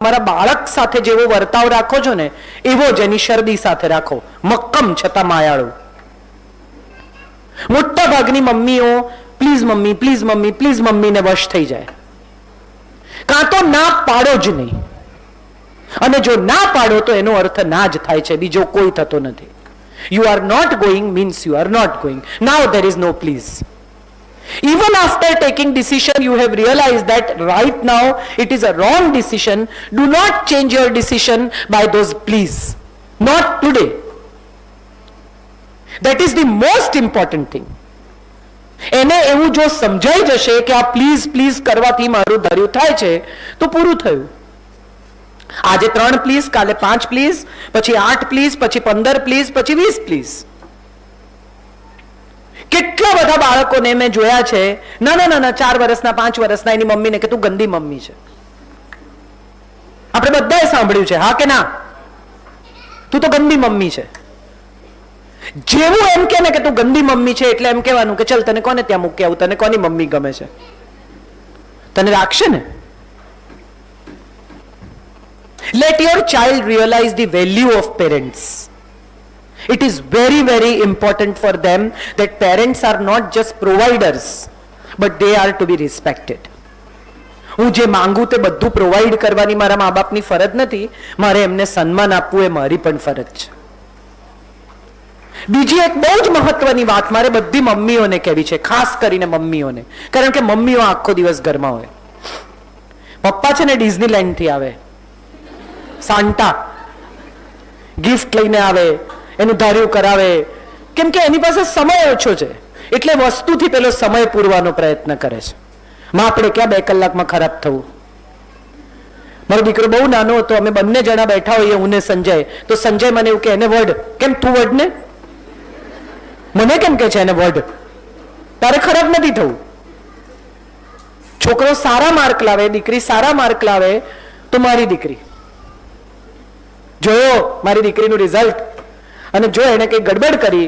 તમારા બાળક સાથે જેવો વર્તાવ રાખો છો ને એવો જ એની શરદી સાથે રાખો, મક્કમ છતાં માયાળુ. મોટા ભાગની મમ્મીઓ please mummy please mummy please મમ્મીને વશ થઈ જાય. કાં તો ના પાડો જ નહીં, અને જો ના પાડો તો એનો અર્થ ના જ થાય છે, બીજો કોઈ થતો નથી. You are not going means you are not going. Now there is no please. Even after taking decision, you have realized that right now it is a wrong decision. Do not change your decision by those please. Not today. That is the most important thing. એને એવું જો સમજાઈ જશે કે આ please please કરવાથી મારું ધાર્યું થાય છે તો પૂરું થયું. આજે 3 પ્લીઝ, કાલે 5 પ્લીઝ, પછી 8 પ્લીઝ, પછી 15 પ્લીઝ, પછી 20 પ્લીઝ. કેટલા બધા બાળકોને મેં જોયા છે, નાના નાના 4 વર્ષના 5 વર્ષના, એની મમ્મીને કે તું ગંદી મમ્મી છે. આપણે બધાએ સાંભળ્યું છે, હા કે ના? તું તો ગંદી મમ્મી છે. જેવું એમ કે ને કે તું ગંદી મમ્મી છે એટલે એમ કહેવાનું કે ચલ તને કોને ત્યાં મૂકી આવું, તને કોની મમ્મી ગમે છે, તને રાખશે ને. Let your child realize the value of parents. It is very, very important for them that parents are not just providers, but they are to be respected. હું જે માંગુ તે બધું પ્રોવાઈડ કરવાની મારા મા બાપની ફરજ નથી, મારે એમને સન્માન આપવું એ મારી પણ ફરજ છે. બીજી એક બહુ જ મહત્વની વાત મારે બધી મમ્મીઓને કહેવી છે, ખાસ કરીને મમ્મીઓને, કારણ કે મમ્મીઓ આખો દિવસ ઘરમાં હોય. પપ્પા છે ને ડિઝનીલેન્ડ થી આવે, સાન્ટા ગિફ્ટ લઈને આવે, એનું ધાર્યું કરાવે, કેમ કે એની પાસે સમય ઓછો છે એટલે વસ્તુથી પેલો સમય પૂરવાનો પ્રયત્ન કરે છે. માં આપણે ક્યાં 2 કલાકમાં ખરાબ થવું. મારો દીકરો બહુ નાનો હતો, અમે બંને જણા બેઠા હોઈએ, હું ને સંજય, તો સંજય મને એવું કે એને વર્ડ કેમ, તું વર્ડ ને, મને કેમ કે છે એને વર્ડ, તારે ખરાબ નથી થવું. છોકરો સારા માર્ક લાવે, દીકરી સારા માર્ક લાવે તો મારી દીકરી જોયો મારી દીકરીનું રિઝલ્ટ, અને જો એને કઈ ગડબડ કરી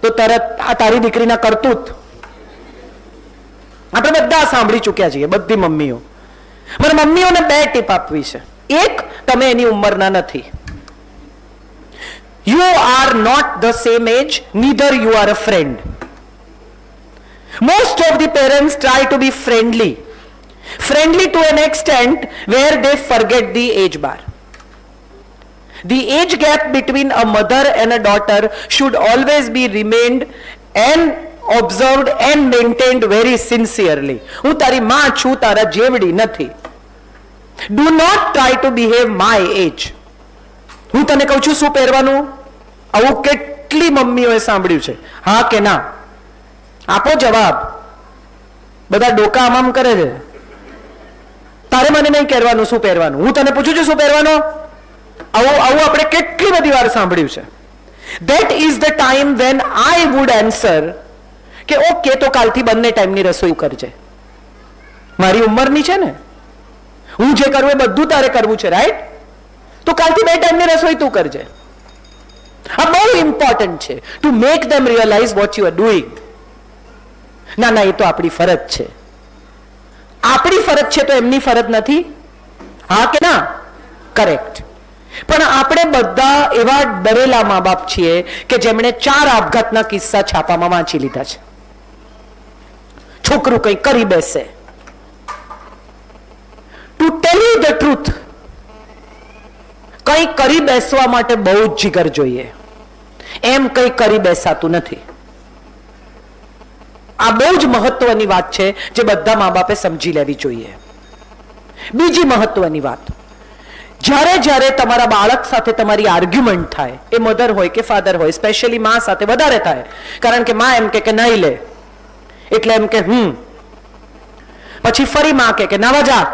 તો તરત આ તારી દીકરીના કરતૂત. આપણે બધા સાંભળી ચૂક્યા છીએ, બધી મમ્મીઓ. મારે મમ્મીઓને 2 ટીપ આપવી છે. એક, તમે એની ઉંમરના નથી. You are not the same age, neither you are a friend. Most of the parents try to be friendly to an extent where they forget the age bar. The age gap between a mother and a daughter should always be remained and observed and maintained very sincerely. હું તારી માં છું, તારા જેવડી નથી. Do not try to behave my age. હું તને કહું છું શું પહેરવાનું, આવું કેટલી મમ્મીઓએ સાંભળ્યું છે, હા કે ના? આપો જવાબ. બધા ડોકા આમ કરે છે. તારે મને નહીં કહેવાનું શું પહેરવાનું, હું તને પૂછું છું શું પહેરવાનું. આવું આપણે કેટલી બધી વાર સાંભળ્યું છે. That is the time when I would answer કે ઓકે, તો કાલથી બંને ટાઈમની રસોઈ કરજે. મારી ઉંમરની છે ને, હું જે કરું એ બધું તારે કરવું છે, રાઈટ? તો કાલથી 2 ટાઈમની રસોઈ તું કરજે. આ બહુ ઇમ્પોર્ટન્ટ છે, to make them realise what you are doing. ના ના, એ તો આપણી ફરજ છે. આપણી ફરજ છે તો એમની ફરજ નથી, હા કે ના? કરેક્ટ. પણ આપણે બધા એવા ડરેલા મા બાપ છીએ કે જેમણે 4 આપઘાતના કિસ્સા છાપામાં વાંચી લીધા છે. છોકરું કંઈ કરી બેસે. To tell you the truth, કંઈ કરી બેસવા માટે બહુ જ જીગર જોઈએ. એમ કંઈ કરી બેસાતું નથી. આ બહુ જ મહત્વની વાત છે જે બધા મા બાપે સમજી લેવી જોઈએ. બીજી મહત્વની વાત, જ્યારે જ્યારે તમારા બાળક સાથે તમારી આર્ગ્યુમેન્ટ થાય, એ મધર હોય કે ફાધર હોય, સ્પેશિયલી માં સાથે વધારે થાય, કારણ કે માં એમ કે નહીં લે એટલે એમ કે પછી ફરી માં કે નાવા જા,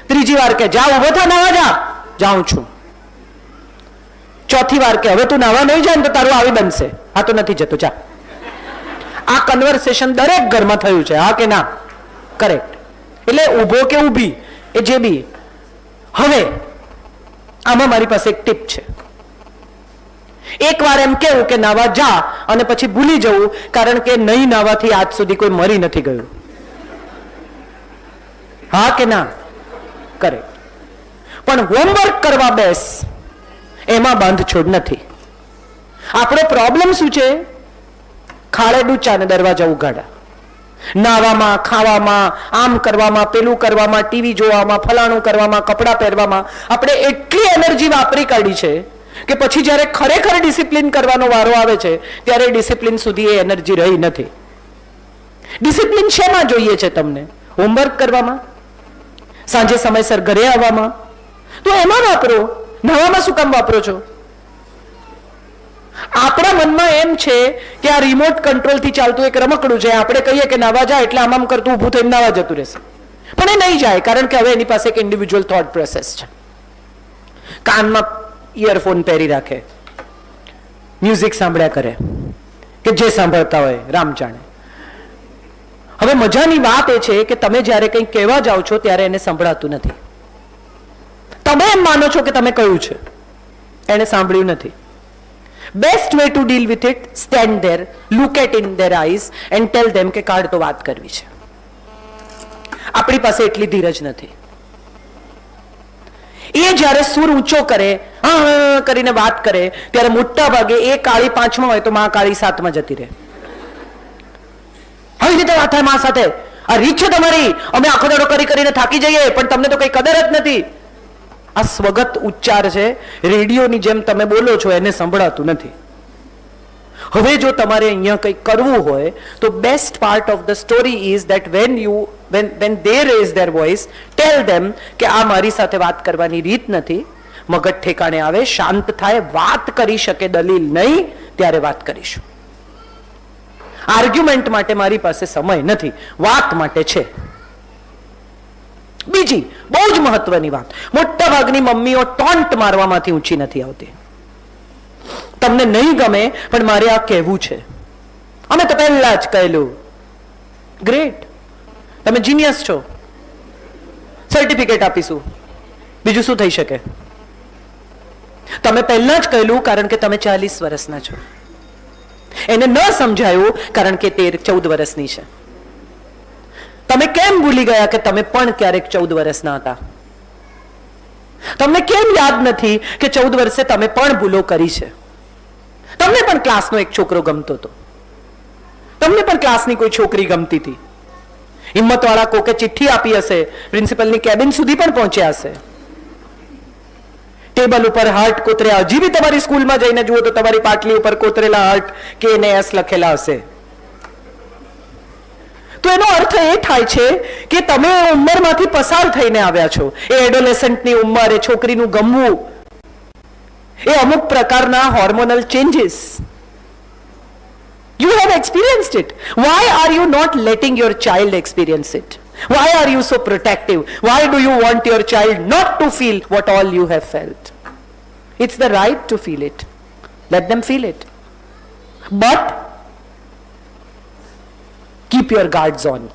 ત્રીજી વાર કે જા ઉભો થા નાવા જા, જાઉં છું. ચોથી વાર કે હવે તું નાવા નહીં જાય ને તો તારું આવી બનશે, હા તો નથી જતો જા. આ કન્વર્સેશન દરેક ઘરમાં થયું છે, હા કે ના? કરેક્ટ. એટલે ઊભો કે ઊભી એ જે બી. હવે આમાં મારી પાસે એક ટીપ છે. એક વાર એમ કેવું કે નાવા જા અને પછી ભૂલી જવું, કારણ કે નહીં નાવાથી આજ સુધી કોઈ મરી નથી ગયું, હા કે ના? કરેક્ટ. પણ હોમવર્ક કરવા બેસ એમાં બાંધછોડ નથી. આપણો પ્રોબ્લેમ શું છે? ખાડે ડૂચા ને દરવાજા ઉઘાડા. નાવામાં, ખાવામાં, આમ કરવામાં, પેલું કરવામાં, ટીવી જોવામાં, ફલાણું કરવામાં, કપડાં પહેરવામાં આપણે એટલી એનર્જી વાપરી કાઢી છે કે પછી જ્યારે ખરેખર ડિસિપ્લિન કરવાનો વારો આવે છે ત્યારે ડિસિપ્લિન સુધી એ એનર્જી રહી નથી. ડિસિપ્લિન શેમાં જોઈએ છે તમને? હોમવર્ક કરવામાં, સાંજે સમયસર ઘરે આવવામાં, તો એમાં વાપરો. નવામાં શું કામ વાપરો છો? આપણા મનમાં એમ છે કે આ રિમોટ કંટ્રોલ થી ચાલતું એક રમકડું છે, આપણે કહીએ કે નાવા જાય એટલે આમ કરતું ઊભું થઈને નાવા જતું રહેશે, પણ એ નહીં જાય, કારણ કે હવે એની પાસે એક ઇન્ડિવિજ્યુઅલ થોટ પ્રોસેસ છે. કાનમાં ઇયરફોન પહેરી રાખે, મ્યુઝિક સાંભળ્યા કરે, કે જે સાંભળતા હોય રામ જાણે. હવે મજાની વાત એ છે કે તમે જ્યારે કંઈક કહેવા જાઓ છો ત્યારે એને સંભળાતું નથી. તમે એમ માનો છો કે તમે કહ્યું છે, એને સાંભળ્યું નથી. Best way to deal with it, stand there, look at in their eyes and tell them કે કાઢ તો વાત કરવી છે. આપણી પાસે એટલી ધીરજ નથી. એ જ્યારે સુર ઊંચો કરે, હા કરીને વાત કરે, ત્યારે મોટા ભાગે એ કાળી 5માં હોય તો માં કાળી 7માં જતી રહે. આવી રીતે વાત થાય માં સાથે, આ રીત છે તમારી, અમે આખો દાડો કરીને થાકી જઈએ પણ તમને તો કઈ કદર જ નથી. આ સ્વગત ઉચ્ચાર છે, રેડિયોની જેમ તમે બોલો છો, એને સંભળાતું નથી. હવે જો તમારે અહીંયા કંઈક કરવું હોય તો best part of the story is that when they raise their voice, tell them કે આ મારી સાથે વાત કરવાની રીત નથી. મગજ ઠેકાણે આવે, શાંત થાય, વાત કરી શકે, દલીલ નહીં, ત્યારે વાત કરીશું. આર્ગ્યુમેન્ટ માટે મારી પાસે સમય નથી, વાત માટે છે. બીજી બહુ જ મહત્વની વાત, મોટા ભાગની મમ્મીઓ ટોન્ટ મારવામાંથી ઊંચી નથી આવતી. તમને નહીં ગમે પણ મારે આ કહેવું છે, અમે તો પહેલા જ કહેલું. ગ્રેટ, તમે જીનિયસ છો, સર્ટિફિકેટ આપીશું, બીજું શું થઈ શકે? તમે પહેલા જ કહેલું કારણ કે તમે 40 વર્ષના છો. એને ન સમજાયું કારણ કે 13-14 વર્ષની છે. તમે કેમ ભૂલી ગયા કે તમે પણ ક્યારેક 14 વર્ષના હતા? તમને કેમ યાદ નથી કે 14 વર્ષે તમે પણ ભૂલો કરી છે? તમને પણ ક્લાસનો એક છોકરો ગમતો હતો, તમને પણ ક્લાસની કોઈ છોકરી ગમતી હતી. હિંમતવાળા કોકે ચિઠ્ઠી આપી હશે, પ્રિન્સિપલની કેબિન સુધી પણ પહોંચ્યા હશે. ટેબલ ઉપર હાર્ટ કોતર્યા, હજી બી તમારી સ્કૂલમાં જઈને જુઓ તો તમારી પાટલી ઉપર કોતરેલા હાર્ટ કે ને એસ લખેલા હશે. તો એનો અર્થ એ થાય છે કે તમે ઉંમરમાંથી પસાર થઈને આવ્યા છો. એ એડોલેસન્ટની ઉંમર, એ છોકરીનું ગમવું, એ અમુક પ્રકારના hormonal changes. You have experienced it. Why are you not letting your child experience it? Why are you so protective? Why do you want your child not to feel what all you have felt? It's the right to feel it. Let them feel it. But keep your guards on.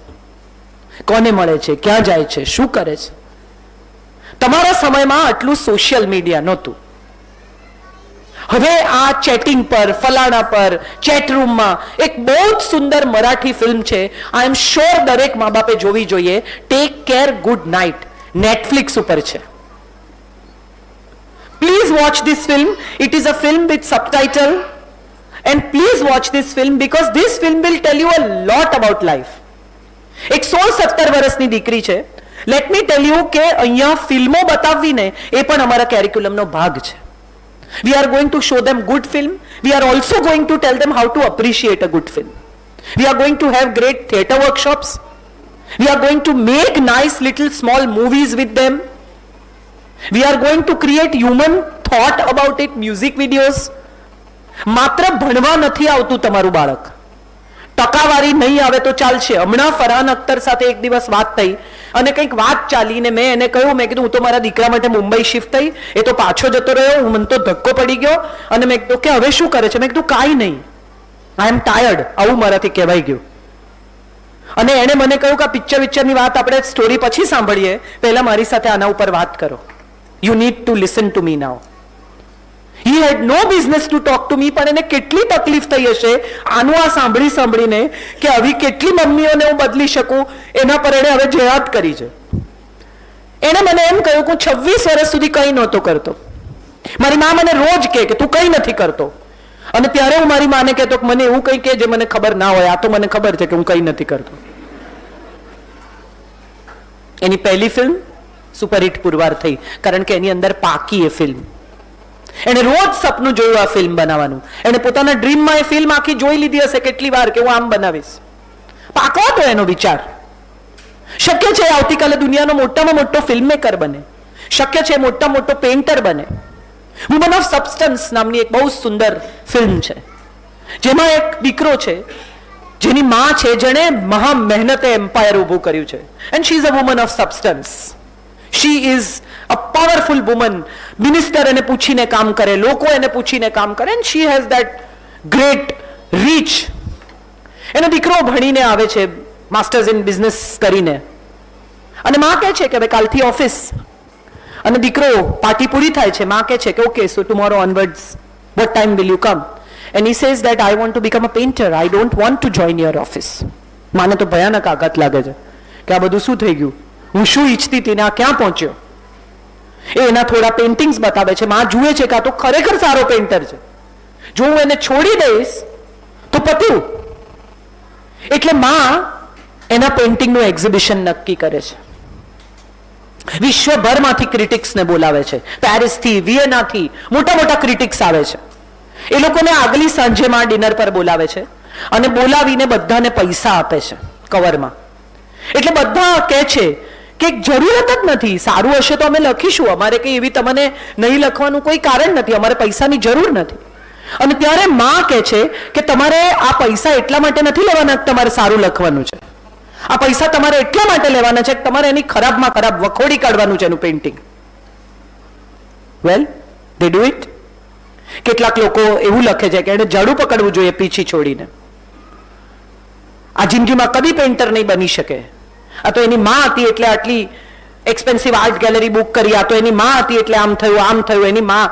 કોને મળે છે, ક્યાં જાય છે, શું કરે છે? તમારા સમયમાં આટલું સોશિયલ મીડિયા નહોતું. હવે આ ચેટિંગ પર, ફલાણા પર, ચેટ રૂમમાં એક બહુ જ સુંદર મરાઠી ફિલ્મ છે, આઈ એમ શ્યોર દરેક મા બાપે જોવી જોઈએ. Take care, good night, Netflix ઉપર છે. Please watch this film. It is a film with subtitle. And please watch this film because this film will tell you a lot about life. એક 16-17 વર્ષની દીકરી છે. લેટ મી ટેલ યુ કે અહીંયા ફિલ્મો બતાવવીને એ પણ અમારા કેરિક્યુલમનો ભાગ છે. We are going to show them good film. We are also going to tell them how to appreciate a good film. We are going to have great theatre workshops. We are going to make nice little small movies with them. We are going to create human thought about it, music videos. માત્ર ભણવા નથી આવતું તમારું બાળક, ટકાવારી નહીં આવે તો ચાલશે. હમણાં ફરહાન અખ્તર સાથે એક દિવસ વાત થઈ અને કંઈક વાત ચાલીને મેં એને કહ્યું, મેં કીધું હું તો મારા દીકરા માટે મુંબઈ શિફ્ટ થઈ, એ તો પાછો જતો રહ્યો, મને તો ધક્કો પડી ગયો. અને મેં કીધું કે હવે શું કરે છે? મેં કીધું કાંઈ નહીં, આઈ એમ ટાયર્ડ, આવું મારાથી કહેવાઈ ગયું. અને એણે મને કહ્યું કે આ પિક્ચરની વાત આપણે સ્ટોરી પછી સાંભળીએ, પહેલા મારી સાથે આના ઉપર વાત કરો. You need to listen to me now. He had no business to talk to me, પણ એને કેટલી તકલીફ થઈ હશે આનું આ સાંભળીને કે આવી કેટલી મમ્મીઓને હું બદલી શકું, એના પર એણે હવે જહેદ કરી છે. એને મને એમ કહ્યું કે હું 26 વર્ષ સુધી કંઈ નહોતો કરતો. મારી મા મને રોજ કહે કે તું કંઈ નથી કરતો, અને ત્યારે હું મારી માને કહેતો કે મને એવું કંઈ કે જે મને ખબર ના હોય, આ તો મને ખબર છે કે હું કંઈ નથી કરતો. એની પહેલી ફિલ્મ સુપરહિટ પુરવાર થઈ, કારણ કે એની અંદર પાકી એ ફિલ્મ. એને રોજ સપનું જોયું આ ફિલ્મ બનાવવાનું. એને પોતાના ડ્રીમમાં એ ફિલ્મ આખી જોઈ લીધી હશે કેટલી વાર કે હું આમ બનાવીશ. પાકો હતો એનો વિચાર. શક્ય છે આવતીકાલે દુનિયાનો મોટામાં મોટો ફિલ્મ મેકર બને, શક્ય છે મોટા મોટો પેઇન્ટર બને. વુમન ઓફ સબસ્ટન્સ નામની એક બહુ સુંદર ફિલ્મ છે, જેમાં એક દીકરો છે જેની માં છે જેણે મહા મહેનતે એમ્પાયર ઊભું કર્યું છે. And she is a woman of substance. She is a powerful woman. Minister એને પૂછીને કામ કરે, લોકો એને પૂછીને કામ કરે, and she has that great reach. એનો દીકરો ભણીને આવે છે, માસ્ટર્સ ઇન બિઝનેસ કરીને, અને માં કહે છે કે હવે કાલથી ઓફિસ. અને દીકરો પાર્ટી પૂરી થાય છે, માં કહે છે કે okay so tomorrow onwards what time will you come? And he says that I want to become a painter, I don't want to join your office. માને તો ભયાનક આઘાત લાગે છે કે આ બધું શું થઈ ગયું, હું શું ઈચ્છતી હતી ને આ ક્યાં પહોંચ્યો. એ એના થોડા પેઇન્ટિંગ્સ બતાવે છે. માં જુએ છે કે આ તો ખરેખર સારો પેઇન્ટર છે, જો હું એને છોડી દઈશ તો પત્યું. એટલે માં એના પેઇન્ટિંગનું એક્ઝિબિશન નક્કી કરે છે. વિશ્વભરમાંથી ક્રિટિક્સને બોલાવે છે, પેરિસથી, વિયેનાથી મોટા મોટા ક્રિટિક્સ આવે છે. એ લોકોને આગલી સાંજે માં ડિનર પર બોલાવે છે અને બોલાવીને બધાને પૈસા આપે છે કવરમાં. એટલે બધા કહે છે કે જરૂરત જ નથી, સારું હશે તો અમે લખીશું, અમારે કંઈ એવી તમને નહીં લખવાનું કોઈ કારણ નથી, અમારે પૈસાની જરૂર નથી. અને ત્યારે માં કહે છે કે તમારે આ પૈસા એટલા માટે નથી લેવાના કે તમારે સારું લખવાનું છે, આ પૈસા તમારે એટલા માટે લેવાના છે કે તમારે એની ખરાબમાં ખરાબ વખોડી કાઢવાનું છે એનું painting. Well they do it. કેટલાક લોકો એવું લખે છે કે એને ઝાડુ પકડવું જોઈએ પીછી છોડીને, આ જિંદગીમાં કદી પેઇન્ટર નહીં બની શકે, આ તો એની માં હતી એટલે આટલી એક્સપેન્સિવ આર્ટ ગેલેરી બુક કરી, આ તો એની માં હતી એટલે આમ થયું આમ થયું. એની માં.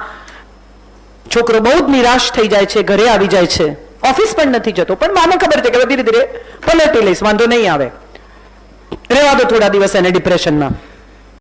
છોકરો બહુ જ નિરાશ થઈ જાય છે, ઘરે આવી જાય છે, ઓફિસ પણ નથી જતો, પણ માને ખબર છે કે ધીરે ધીરે પલટી લઈશ, વાંધો નહીં આવે, રહેવા દો થોડા દિવસ એને ડિપ્રેશનમાં.